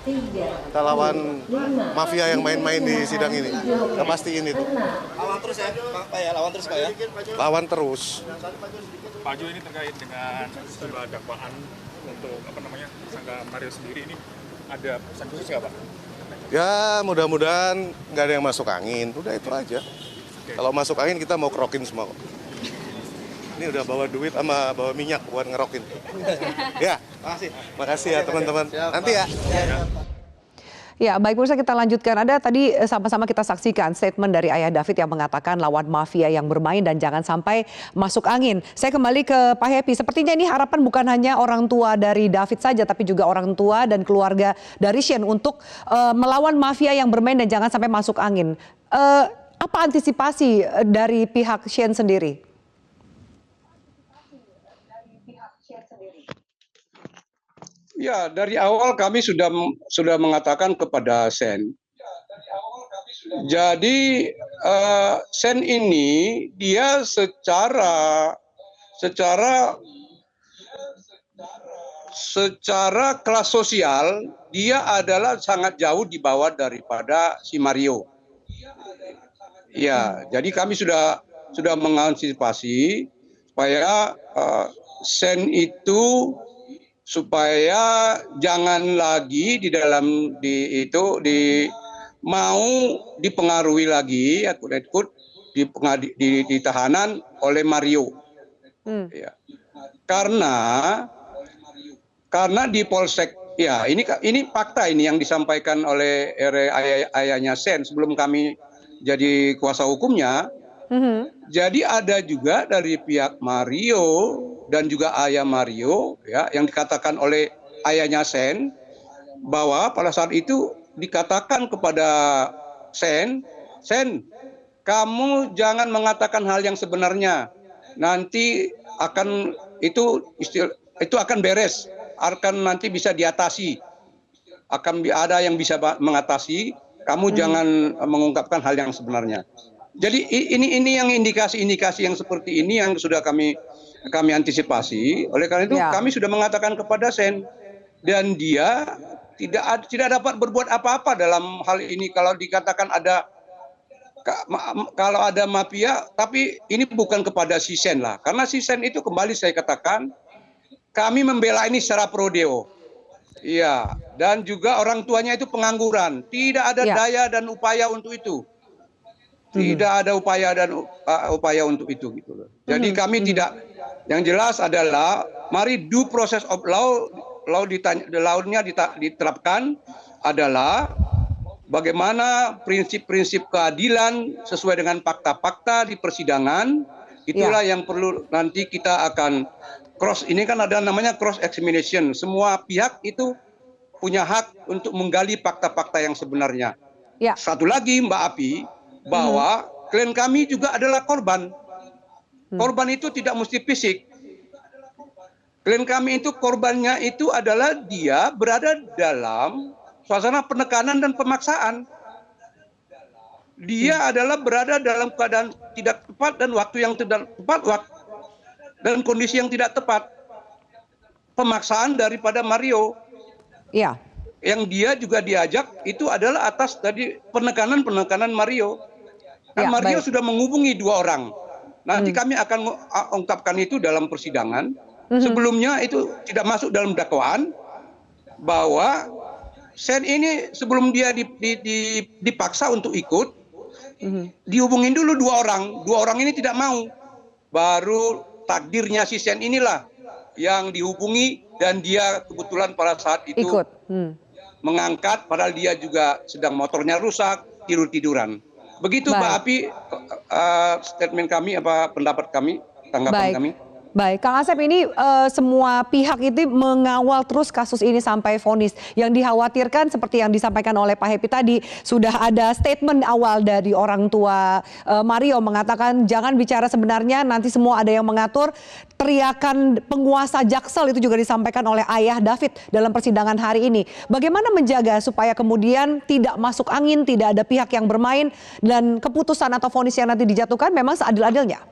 Kita lawan mafia yang main-main di sidang ini. Kita pastiin itu. Lawan terus ya, Pak ya, lawan terus Pak ya. Lawan terus. Pak Jo, ini terkait dengan sejumlah dakwaan untuk tersangka Mario sendiri ini ada pesan khusus nggak Pak? Ya mudah-mudahan nggak ada yang masuk angin. Udah itu aja. Kalau masuk angin kita mau kerokin semua kok. Ini udah bawa duit sama bawa minyak buat ngerokin. Ya, makasih ya teman-teman. Nanti ya. Ya, baik pemirsa, kita lanjutkan. Ada tadi sama-sama kita saksikan statement dari Ayah David yang mengatakan lawan mafia yang bermain dan jangan sampai masuk angin. Saya kembali ke Pak Happy. Sepertinya ini harapan bukan hanya orang tua dari David saja, tapi juga orang tua dan keluarga dari Shane untuk melawan mafia yang bermain dan jangan sampai masuk angin. Apa antisipasi dari pihak Shane sendiri? Ya, dari awal kami sudah mengatakan kepada Sen. Jadi Sen ini dia secara kelas sosial dia adalah sangat jauh di bawah daripada si Mario. Ya, jadi kami sudah mengantisipasi supaya Sen itu supaya jangan lagi mau dipengaruhi lagi di tahanan oleh Mario. Ya. Karena di Polsek ya ini fakta ini yang disampaikan oleh ayahnya Sen sebelum kami jadi kuasa hukumnya. Jadi ada juga dari pihak Mario dan juga ayah Mario ya yang dikatakan oleh ayahnya Sen bahwa pada saat itu dikatakan kepada Sen, kamu jangan mengatakan hal yang sebenarnya. Nanti akan itu akan beres, akan nanti bisa diatasi. Akan ada yang bisa mengatasi, kamu jangan mengungkapkan hal yang sebenarnya. Jadi ini yang indikasi-indikasi yang seperti ini yang sudah kami antisipasi. Oleh karena itu kami sudah mengatakan kepada Sen dan dia tidak dapat berbuat apa-apa dalam hal ini kalau dikatakan kalau ada mafia, tapi ini bukan kepada si Sen lah. Karena si Sen itu kembali saya katakan kami membela ini secara pro deo. Iya, dan juga orang tuanya itu pengangguran, tidak ada daya dan upaya untuk itu. Tidak ada upaya untuk itu gitu loh. Jadi kami tidak, yang jelas adalah mari due process of law-nya diterapkan adalah bagaimana prinsip-prinsip keadilan sesuai dengan fakta-fakta di persidangan. Itulah yang perlu nanti kita akan ini kan ada namanya cross examination. Semua pihak itu punya hak untuk menggali fakta-fakta yang sebenarnya. Satu lagi Mbak Api, bahwa klien kami juga adalah korban. Korban itu tidak mesti fisik. Klien kami itu korbannya itu adalah dia berada dalam suasana penekanan dan pemaksaan. Dia adalah berada dalam keadaan tidak tepat dan waktu yang tidak tepat dan kondisi yang tidak tepat. Pemaksaan daripada Mario. Iya. Yang dia juga diajak itu adalah atas tadi penekanan Mario. Mario sudah menghubungi 2 orang. Nanti kami akan ungkapkan itu dalam persidangan. Sebelumnya itu tidak masuk dalam dakwaan bahwa Sen ini sebelum dia dipaksa untuk ikut, dihubungin dulu 2 orang. 2 orang ini tidak mau. Baru takdirnya si Sen inilah yang dihubungi dan dia kebetulan pada saat itu ikut. Mengangkat padahal dia juga sedang motornya rusak, tidur-tiduran. Begitu Mbak Api statement kami pendapat kami, tanggapan kami. Baik, Kang Asep, ini semua pihak itu mengawal terus kasus ini sampai vonis. Yang dikhawatirkan seperti yang disampaikan oleh Pak Happy tadi, sudah ada statement awal dari orang tua Mario mengatakan jangan bicara sebenarnya, nanti semua ada yang mengatur. Teriakan penguasa Jaksel itu juga disampaikan oleh ayah David dalam persidangan hari ini. Bagaimana menjaga supaya kemudian tidak masuk angin, tidak ada pihak yang bermain, dan keputusan atau vonis yang nanti dijatuhkan memang seadil-adilnya?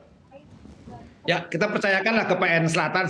Ya, kita percayakanlah ke PN Selatan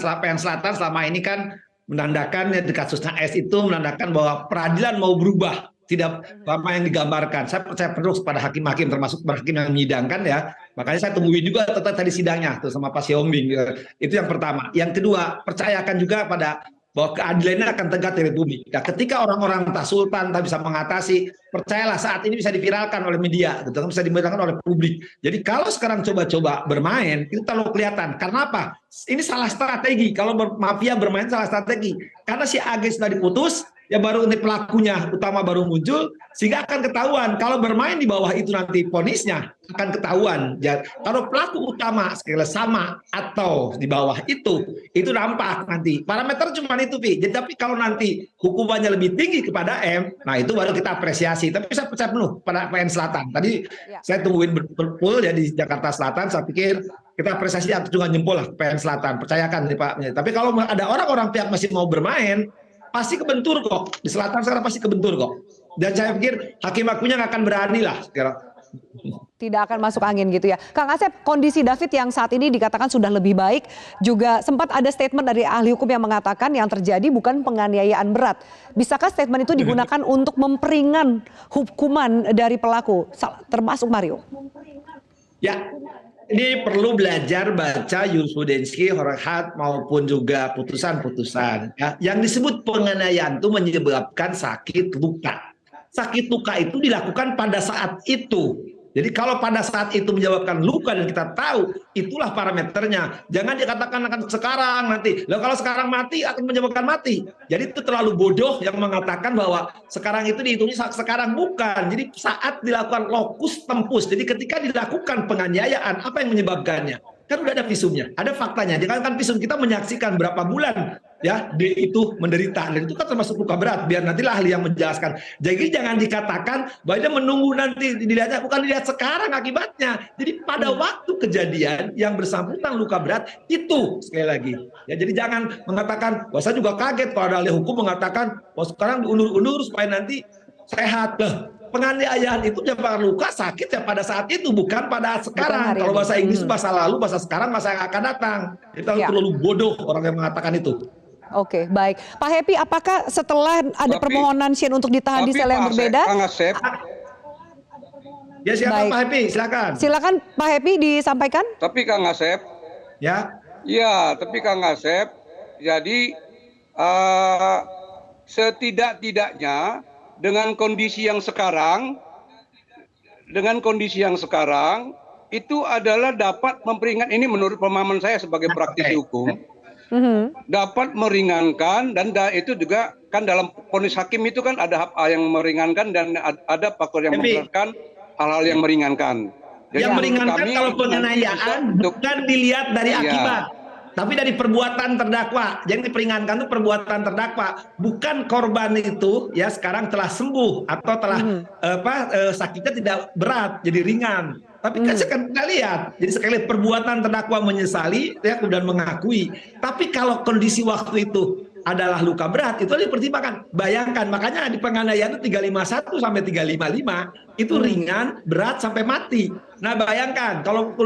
selama ini kan menandakan di kasusnya AS itu menandakan bahwa peradilan mau berubah, tidak apa yang digambarkan. Saya percaya penuh pada hakim-hakim, termasuk hakim yang menyidangkan ya. Makanya saya tungguin juga tadi sidangnya tuh sama Pak Siombing. Itu yang pertama. Yang kedua, percayakan juga pada bahwa keadilannya akan tegak di Republik. Nah, ketika orang-orang entah sultan tak bisa mengatasi, percayalah saat ini bisa diviralkan oleh media, gitu kan, bisa diviralkan oleh publik. Jadi kalau sekarang coba-coba bermain, itu terlalu kelihatan. Karena apa? Ini salah strategi. Kalau mafia bermain salah strategi. Karena si AG sudah diputus, ya baru ini pelakunya utama baru muncul, sehingga akan ketahuan. Kalau bermain di bawah itu nanti ponisnya akan ketahuan. Ya, kalau pelaku utama sekali sama atau di bawah itu nampak nanti. Parameter cuma itu, Pi. Jadi tapi kalau nanti hukumannya lebih tinggi kepada M, nah itu baru kita apresiasi. Tapi saya percaya penuh pada PN Selatan. Tadi saya tungguin berpul ya di Jakarta Selatan. Saya pikir kita apresiasi atau juga jempol lah PN Selatan. Percayakan nih Pak. Tapi kalau ada orang-orang pihak masih mau bermain, pasti kebentur kok. Di selatan sekarang pasti kebentur kok. Dan saya pikir hakim-hakimnya nggak akan berani lah sekarang. Tidak akan masuk angin gitu ya. Kang Asep, kondisi David yang saat ini dikatakan sudah lebih baik, juga sempat ada statement dari ahli hukum yang mengatakan yang terjadi bukan penganiayaan berat. Bisakah statement itu digunakan untuk memperingan hukuman dari pelaku, termasuk Mario? Ya, ini perlu belajar baca jurisprudensi, Horehat maupun juga putusan-putusan. Ya. Yang disebut penganiayaan itu menyebabkan sakit luka. Sakit luka itu dilakukan pada saat itu. Jadi kalau pada saat itu menyebabkan luka dan kita tahu, itulah parameternya. Jangan dikatakan akan sekarang nanti. Loh, kalau sekarang mati akan menyebabkan mati. Jadi itu terlalu bodoh yang mengatakan bahwa sekarang itu dihitungnya sekarang, bukan. Jadi saat dilakukan lokus tempus. Jadi ketika dilakukan penganiayaan, apa yang menyebabkannya? Kan udah ada visumnya, ada faktanya. Jadi kan visum kita menyaksikan berapa bulan ya D itu menderita, dan itu kan termasuk luka berat. Biar nantilah ahli yang menjelaskan. Jadi jangan dikatakan bahwa dia menunggu nanti dilihatnya, bukan dilihat sekarang akibatnya. Jadi pada waktu kejadian yang bersangkutan luka berat itu sekali lagi. Ya, jadi jangan mengatakan, wah saya juga kaget kalau ada ahli hukum mengatakan, wah sekarang diundur-undur supaya nanti sehat. Penganiayaan itu menyebabkan luka sakit ya pada saat itu, bukan pada sekarang. Kalau bahasa Inggris masa lalu, bahasa sekarang, masa yang akan datang. Itu terlalu bodoh orang yang mengatakan itu. Oke, baik. Pak Happy, apakah setelah ada permohonan Shane untuk ditahan di sel yang berbeda? Kang Asep. Ya siapa Baik. Pak Happy, silakan. Silakan Pak Happy disampaikan. Tapi Kang Asep. Ya. Iya, tapi Kang Asep. Jadi setidak-tidaknya dengan kondisi yang sekarang, itu adalah dapat memperingat, ini menurut pemahaman saya sebagai praktisi hukum, dapat meringankan, dan itu juga kan dalam vonis hakim itu kan ada yang meringankan dan ada faktor yang memberatkan, hal-hal yang meringankan. Jadi yang meringankan kami, kalau penganiayaan bukan dilihat dari akibat, tapi dari perbuatan terdakwa. Jadi diperingankan itu perbuatan terdakwa, bukan korban itu ya sekarang telah sembuh atau telah sakitnya tidak berat jadi ringan. Tapi kan kita lihat, jadi sekali perbuatan terdakwa menyesali ya kemudian mengakui. Tapi kalau kondisi waktu itu adalah luka berat, itu dipertimbangkan. Bayangkan, makanya di penganiayaan itu 351 sampai 355 itu ringan, berat sampai mati. Nah bayangkan kalau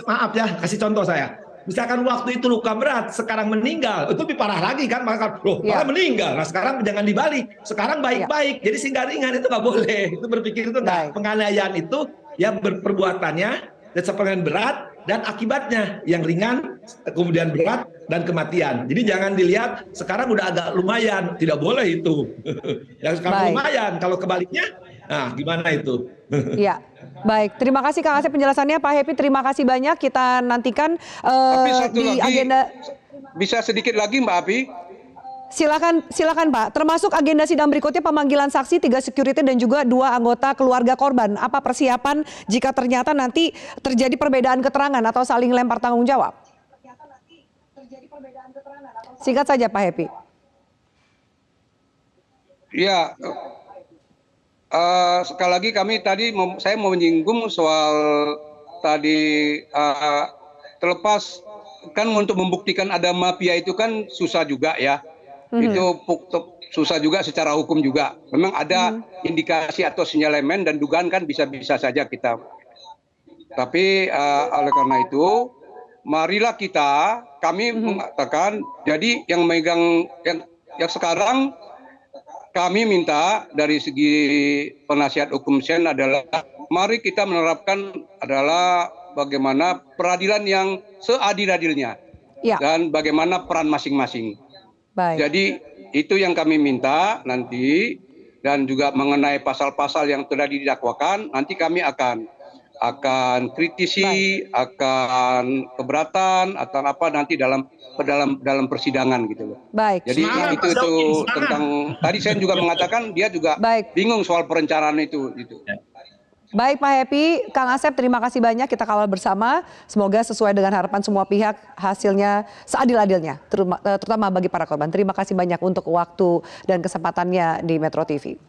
maaf ya, kasih contoh saya. Misalkan waktu itu luka berat, sekarang meninggal, itu lebih parah lagi kan? Maka malah meninggal. Nah sekarang jangan dibalik. Sekarang baik-baik. Jadi sehingga ringan itu nggak boleh. Itu berpikir itu nggak. Penganiayaan itu ya perbuatannya dan sepengen berat dan akibatnya yang ringan, kemudian berat dan kematian. Jadi jangan dilihat sekarang udah agak lumayan, tidak boleh itu. Yang sekarang lumayan. Kalau kebaliknya, nah gimana itu? Iya. Baik, terima kasih Kang Asep penjelasannya. Pak Happy, terima kasih banyak. Kita nantikan di agenda. Bisa sedikit lagi Mbak Api? Silakan Pak. Termasuk agenda sidang berikutnya pemanggilan saksi 3 security dan juga 2 anggota keluarga korban. Apa persiapan jika ternyata nanti terjadi perbedaan keterangan atau saling lempar tanggung jawab? Singkat saja Pak Happy. Ya. Sekali lagi saya mau menyinggung soal tadi terlepas kan untuk membuktikan ada mafia itu kan susah juga ya. Itu susah juga secara hukum juga. Memang ada indikasi atau sinyalemen dan dugaan kan bisa-bisa saja kita. Tapi oleh karena itu marilah kami mengatakan, jadi yang megang yang sekarang kami minta dari segi penasihat hukum Sen adalah mari kita menerapkan adalah bagaimana peradilan yang seadil-adilnya Ya, dan bagaimana peran masing-masing. baik. Jadi itu yang kami minta nanti, dan juga mengenai pasal-pasal yang telah didakwakan nanti kami akan kritisi, akan keberatan atau apa nanti dalam persidangan gitu loh. Baik. Jadi Semangat, itu Mas Yogi, semangat. tentang tadi saya juga mengatakan dia juga Baik. bingung soal perencanaan itu gitu. Baik Pak Happy, Kang Asep terima kasih banyak, kita kawal bersama. Semoga sesuai dengan harapan semua pihak, hasilnya seadil-adilnya, terutama bagi para korban. Terima kasih banyak untuk waktu dan kesempatannya di Metro TV.